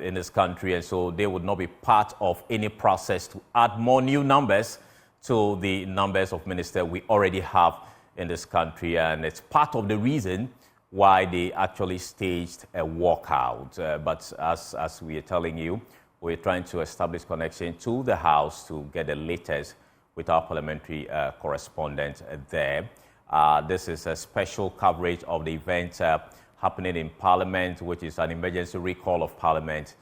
K: in this country, and so they would not be part of any process to add more new numbers to the numbers of ministers we already have in this country, and it's part of the reason why they actually staged a walkout. But as we are telling you, we're trying to establish connection to the House to get the latest with our parliamentary correspondent there. This is a special coverage of the event happening in Parliament, which is an emergency recall of Parliament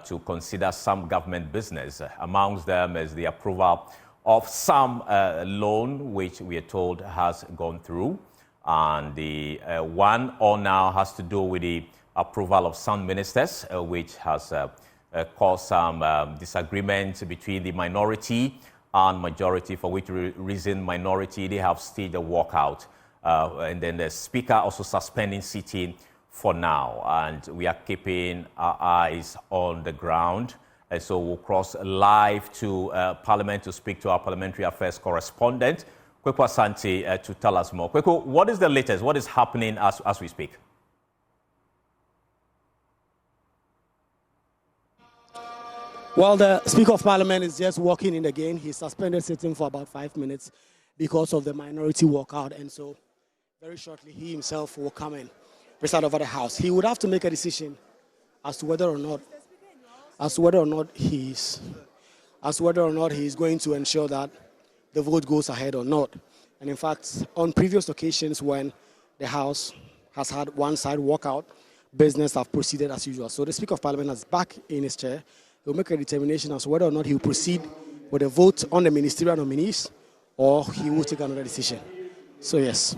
K: to consider some government business. Amongst them is the approval of some loan, which we are told has gone through. And the one on now has to do with the approval of some ministers, which has caused some disagreement between the minority and majority, for which reason minority, they have staged a walkout. And then the Speaker also suspending sitting for now. And we are keeping our eyes on the ground. And so we'll cross live to Parliament to speak to our Parliamentary Affairs correspondent, Kweku Asante, to tell us more. Kweku, what is the latest? What is happening as we speak?
L: Well, the Speaker of Parliament is just walking in again. He suspended sitting for about 5 minutes because of the minority walkout. And so very shortly, he himself will come and preside over the House. He would have to make a decision as to whether or not he's going to ensure that the vote goes ahead or not. And in fact, on previous occasions when the House has had one side walkout, business have proceeded as usual. So the Speaker of Parliament is back in his chair. He'll make a determination as to whether or not he will proceed with a vote on the ministerial nominees or he will take another decision. So, yes.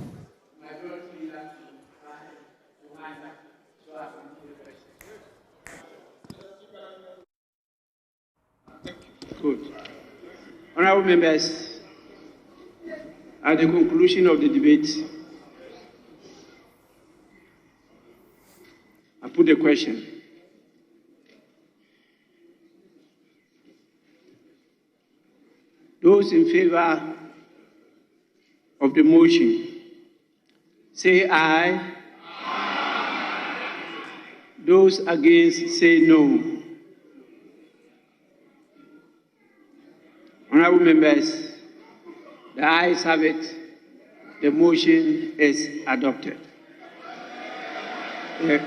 A: Good. Honorable members, at the conclusion of the debate, I put a question. Those in favor of the motion, say aye. Aye. Those against, say no. Honorable members, the ayes have it. The motion is adopted. The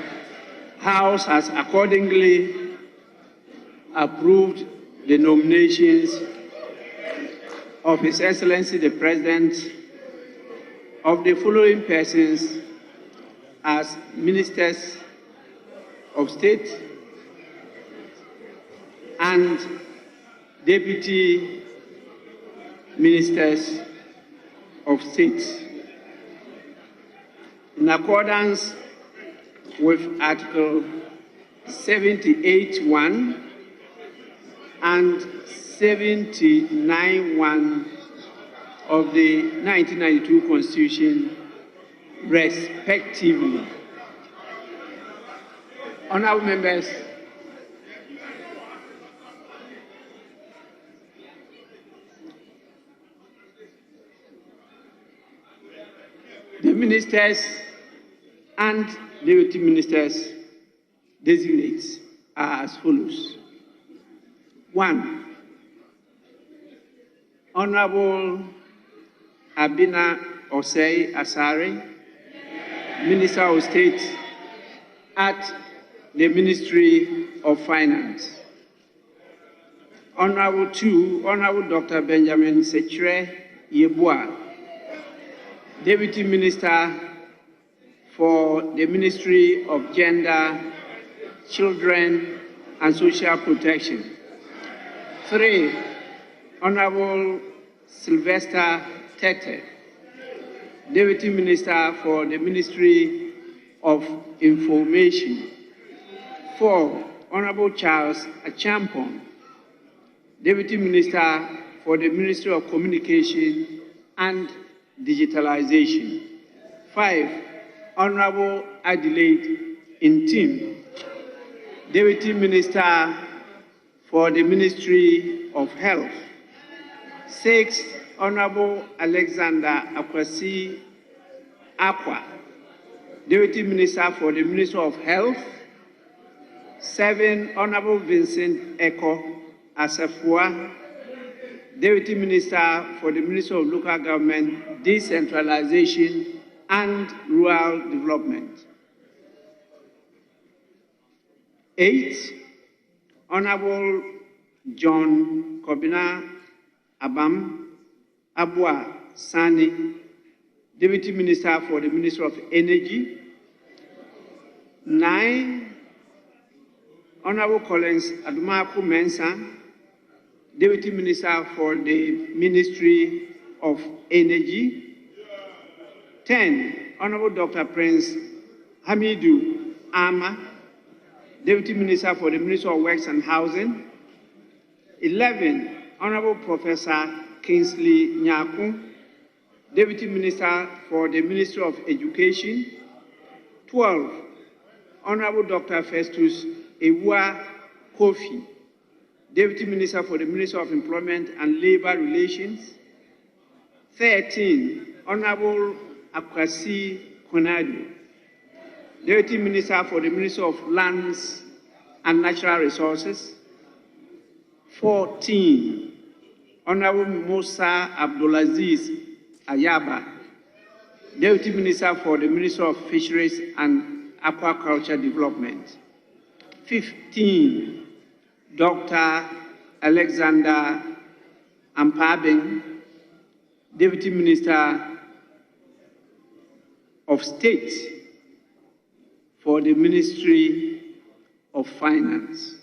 A: House has accordingly approved the nominations of His Excellency the President of the following persons as Ministers of State and Deputy Ministers of State. In accordance with Article 78(1) and 79(1) of the 1992 Constitution, respectively. Honourable members, the ministers and deputy ministers designates are as follows. 1. Honorable Abina Osei Asare, Minister of State at the Ministry of Finance. Honorable 2, Honorable Dr. Benjamin Sechere Yeboah, Deputy Minister for the Ministry of Gender, Children and Social Protection. 3, Honorable Sylvester Tete, Deputy Minister for the Ministry of Information. 4, Honorable Charles Achampong, Deputy Minister for the Ministry of Communication and Digitalization. 5, Honorable Adelaide Intim, Deputy Minister for the Ministry of Health. 6, Honorable Alexander Akwasi Akwa, Deputy Minister for the Ministry of Health. 7, Honorable Vincent Eko Asafua, Deputy Minister for the Ministry of Local Government, Decentralization and Rural Development. 8, Honorable John Kobina Abam Abua Sani, Deputy Minister for the Ministry of Energy. 9, Honorable Collins Adumaku Mensah, Deputy Minister for the Ministry of Energy. 10, Honorable Dr. Prince Hamidou Ama, Deputy Minister for the Ministry of Works and Housing. 11, Honorable Professor Kingsley Nyaku, Deputy Minister for the Ministry of Education. 12, Honorable Dr. Festus Ewua Kofi, Deputy Minister for the Ministry of Employment and Labor Relations. 13, Honorable Akwasi Konadu, Deputy Minister for the Ministry of Lands and Natural Resources. 14, Honorable Musa Abdulaziz Ayaba, Deputy Minister for the Ministry of Fisheries and Aquaculture Development. 15, Dr. Alexander Ampabing, Deputy Minister of State for the Ministry of Finance.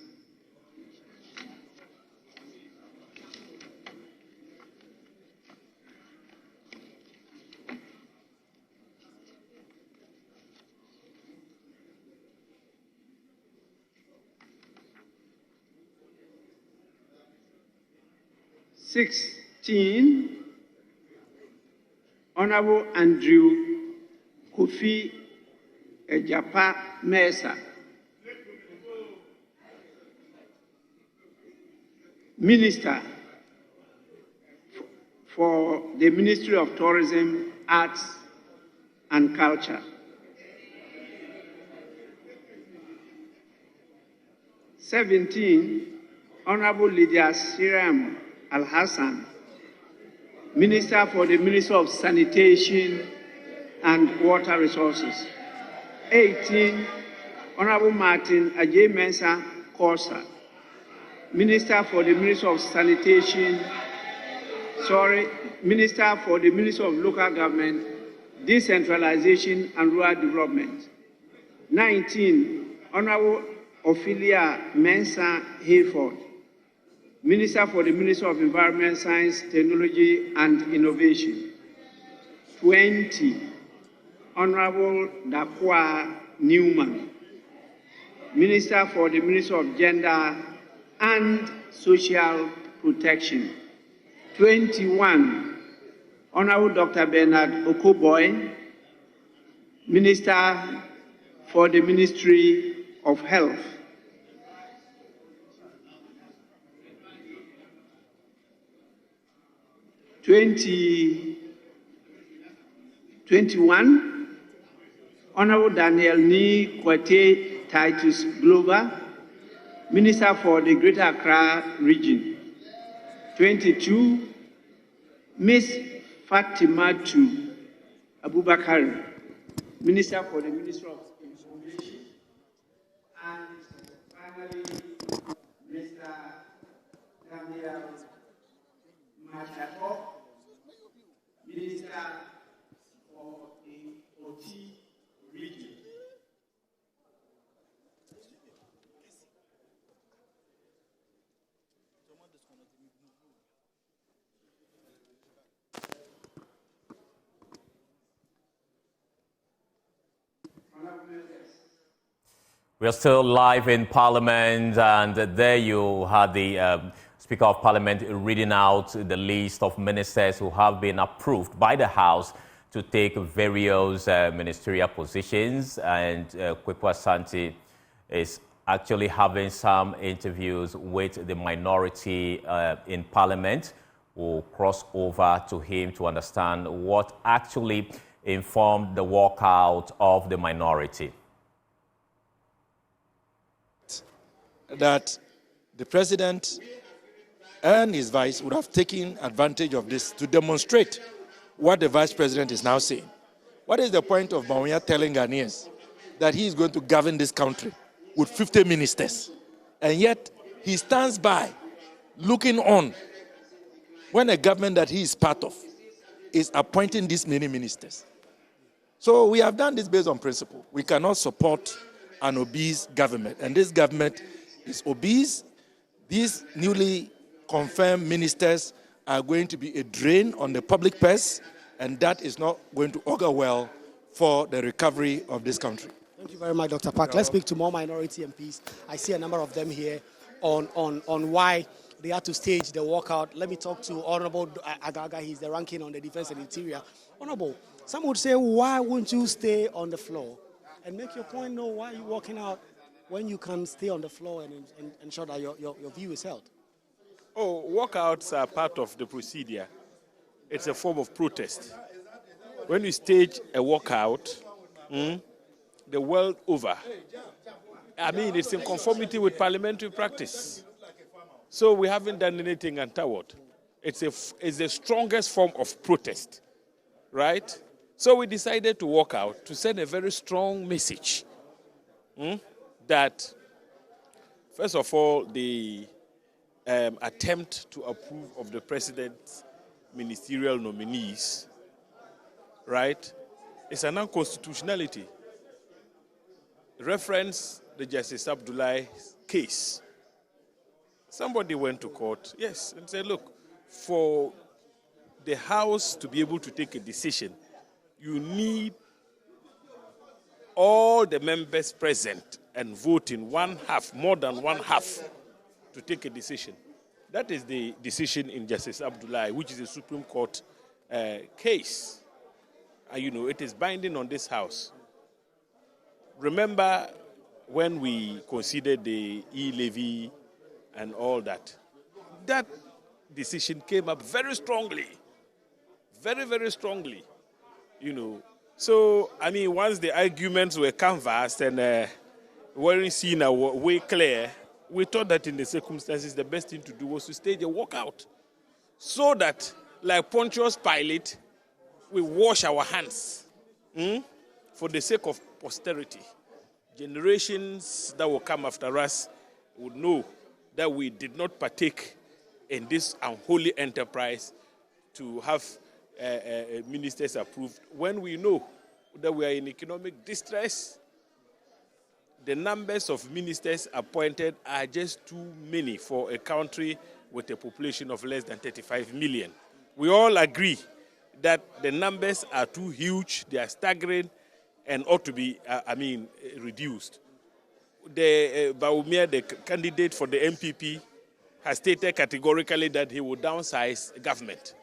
A: (16) Honorable Andrew Kofi Ejapa Mesa, Minister for the Ministry of Tourism, Arts and Culture. 17, Honorable Lydia Siram Al-Hassan, Minister for the Ministry of Sanitation and Water Resources. 18, Honorable Martin Ajay Mensah Corsa, Minister for the Ministry of Minister for the Ministry of Local Government, Decentralization and Rural Development. 19, Honorable Ophelia Mensah Hayford, Minister for the Ministry of Environment, Science, Technology and Innovation. 20, Honorable Dakwa Newman, Minister for the Ministry of Gender and Social Protection. 21, Honorable Dr. Bernard Okoboy, Minister for the Ministry of Health. 21, Honorable Daniel Ni Kwate Titus Glover, Minister for the Greater Accra Region. 22, Ms. Fatimatu Abubakar, Minister for the Ministry of Information. And finally, Mr. Daniel Machako, Minister for the OT region.
K: We are still live in Parliament, and there you had the Speaker of Parliament reading out the list of ministers who have been approved by the House to take various ministerial positions. And Akufo-Addo Asante is actually having some interviews with the minority in Parliament. We'll cross over to him to understand what actually informed the walkout of the minority.
M: That the president and his vice would have taken advantage of this to demonstrate what the vice president is now saying. What is the point of Bawumia telling Ghanaians that he is going to govern this country with 50 ministers, and yet he stands by looking on when a government that he is part of is appointing these many ministers? So we have done this based on principle. We cannot support an obese government, and this government is obese. These newly confirmed ministers are going to be a drain on the public purse, and that is not going to augur well for the recovery of this country.
L: Thank you very much, Dr. Park. Let's speak to more minority MPs. I see a number of them here on why they had to stage the walkout. Let me talk to Honorable Agaga. He's the ranking on the Defense and Interior. Honorable, some would say, why won't you stay on the floor and make your point known? Why are you walking out when you can stay on the floor and ensure that your view is held?
N: Oh, walkouts are part of the procedure. It's a form of protest. When you stage a walkout, the world over, I mean, it's in conformity with parliamentary practice. So we haven't done anything untoward. It's the strongest form of protest, right? So we decided to walk out to send a very strong message that, first of all, the attempt to approve of the president's ministerial nominees, right, is an unconstitutionality. Reference the Justice Abdullahi case. Somebody went to court, yes, and said, look, for the House to be able to take a decision, you need all the members present and voting more than one half to take a decision. That is the decision in Justice Abdullahi, which is a Supreme Court case. It is binding on this House. Remember when we considered the e-levy and all that, that decision came up very strongly, very, very strongly, So, once the arguments were canvassed and weren't seen a way clear, we thought that in the circumstances, the best thing to do was to stage a walkout so that, like Pontius Pilate, we wash our hands for the sake of posterity. generations that will come after us would know that we did not partake in this unholy enterprise to have ministers approved when we know that we are in economic distress. The numbers of ministers appointed are just too many for a country with a population of less than 35 million. We all agree that the numbers are too huge, they are staggering, and ought to be, reduced. Bawumia, the candidate for the MPP, has stated categorically that he will downsize government.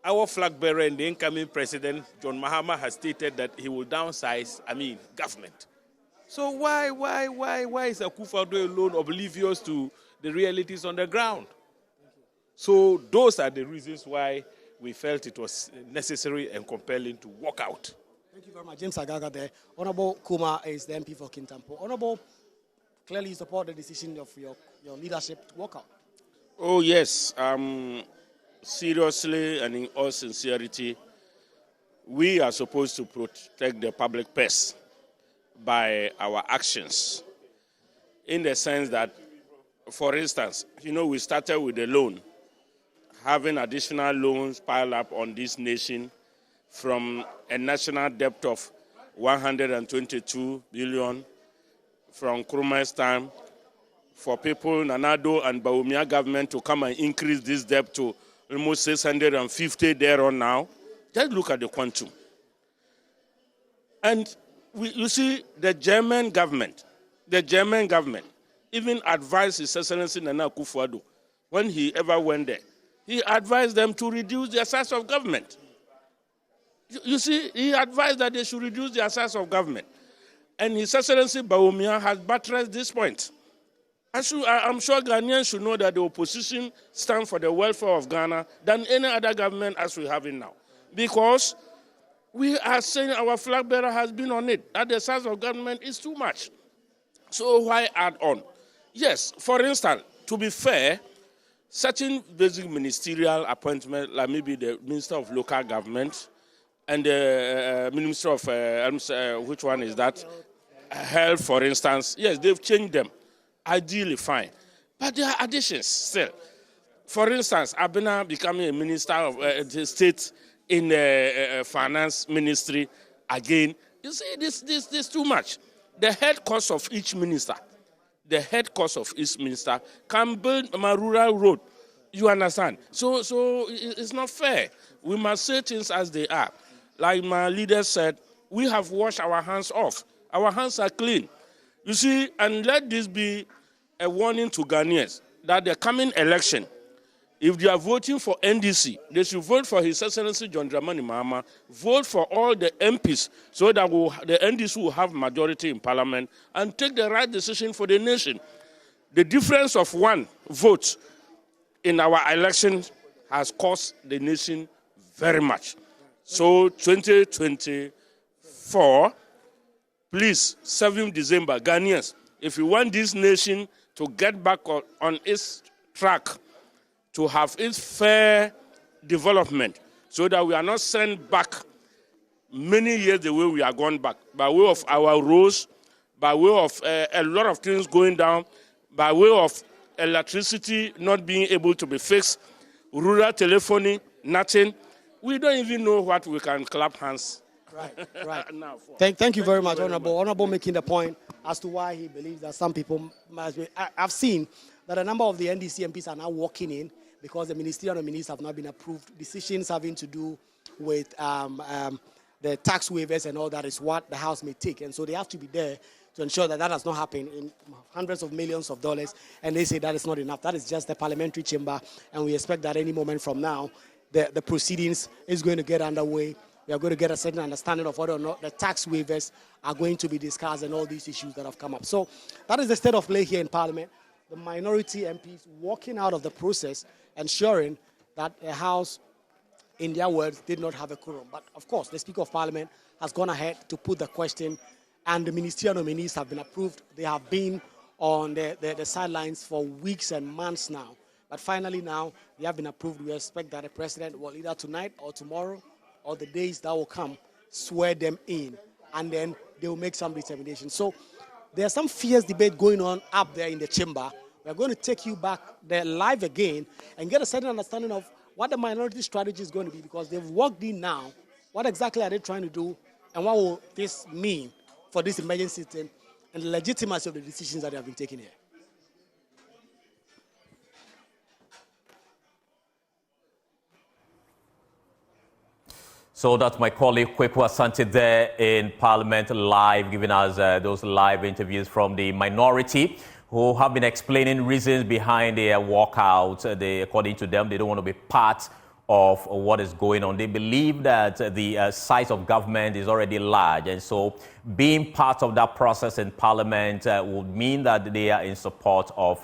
N: Our flag bearer and the incoming president, John Mahama, has stated that he will downsize, government. So why is Akufo-Addo alone oblivious to the realities on the ground? So those are the reasons why we felt it was necessary and compelling to walk out.
L: Thank you very much. James Agaga there. Honorable Kuma is the MP for Kintampo. Honorable, clearly you support the decision of your leadership to walk out.
O: Oh, yes. Seriously and in all sincerity, we are supposed to protect the public purse by our actions. In the sense that, for instance, we started with a loan, having additional loans piled up on this nation from a national debt of 122 billion from Nkrumah's time, for people, Nanado and Bawumia government to come and increase this debt to almost 650 there on now. Just look at the quantum. And you see, the German government even advised His Excellency Nana Akufo-Addo when he ever went there. He advised them to reduce the size of government. You see, he advised that they should reduce the size of government. And His Excellency Bawumia has buttressed this point. I'm sure Ghanaians should know that the opposition stands for the welfare of Ghana than any other government as we have it now. Because we are saying our flag bearer has been on it, that the size of government is too much. So why add on? Yes, for instance, to be fair, certain basic ministerial appointments, like maybe the Minister of Local Government and the Minister of, which one is that? Health, for instance. Yes, they've changed them. Ideally fine. But there are additions still. For instance, Abena becoming a minister of the state in the finance ministry again. You see, this too much. The head cost of each minister can build a rural road. You understand? So it's not fair. We must say things as they are. Like my leader said, we have washed our hands off. Our hands are clean. You see, and let this be a warning to Ghanaians that the coming election, if they are voting for NDC, they should vote for His Excellency John Dramani Mahama, vote for all the MPs so that the NDC will have majority in parliament and take the right decision for the nation. The difference of one vote in our election has cost the nation very much. So 2024, please, 7th December, Ghanaians, if you want this nation to get back on its track, to have its fair development, so that we are not sent back many years the way we are gone back, by way of our roads, by way of a lot of things going down, by way of electricity not being able to be fixed, rural telephony, nothing. We don't even know what we can clap hands.
L: Right. Now thank you very much, Honorable. Honorable making the point as to why he believes that some people must be. I've seen that a number of the NDC MPs are now walking in because the ministerial nominees have not been approved. Decisions having to do with the tax waivers and all that is what the House may take. And so they have to be there to ensure that that does not happen in hundreds of millions of dollars. And they say that is not enough. That is just the parliamentary chamber. And we expect that any moment from now, the proceedings is going to get underway. We are going to get a certain understanding of whether or not the tax waivers are going to be discussed and all these issues that have come up. So that is the state of play here in Parliament. The minority MPs walking out of the process, ensuring that the House, in their words, did not have a quorum. But of course, the Speaker of Parliament has gone ahead to put the question, and the ministerial nominees have been approved. They have been on the sidelines for weeks and months now. But finally now, they have been approved. We expect that the President will either tonight or tomorrow or the days that will come, swear them in. And then they will make some determination. So there's some fierce debate going on up there in the chamber. We're going to take you back there live again and get a certain understanding of what the minority strategy is going to be, because they've walked in now. What exactly are they trying to do, and what will this mean for this emergency system and the legitimacy of the decisions that have been taken here?
K: So that's my colleague Kweku Asante there in Parliament live, giving us those live interviews from the minority who have been explaining reasons behind their walkout. According to them, they don't want to be part of what is going on. They believe that the size of government is already large, and so being part of that process in Parliament would mean that they are in support of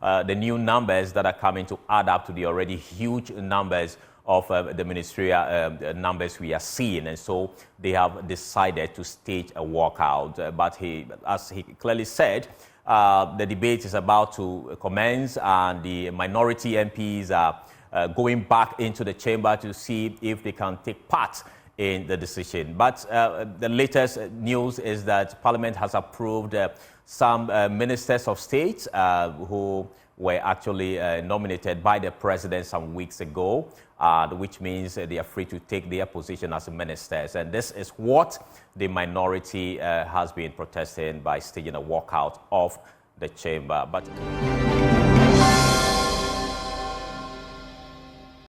K: the new numbers that are coming to add up to the already huge numbers of the ministerial numbers we are seeing. And so they have decided to stage a walkout. But as he clearly said, the debate is about to commence, and the minority MPs are going back into the chamber to see if they can take part in the decision. But the latest news is that Parliament has approved some ministers of state who were actually nominated by the president some weeks ago, which means they are free to take their position as ministers. And this is what the minority has been protesting by staging a walkout of the chamber. But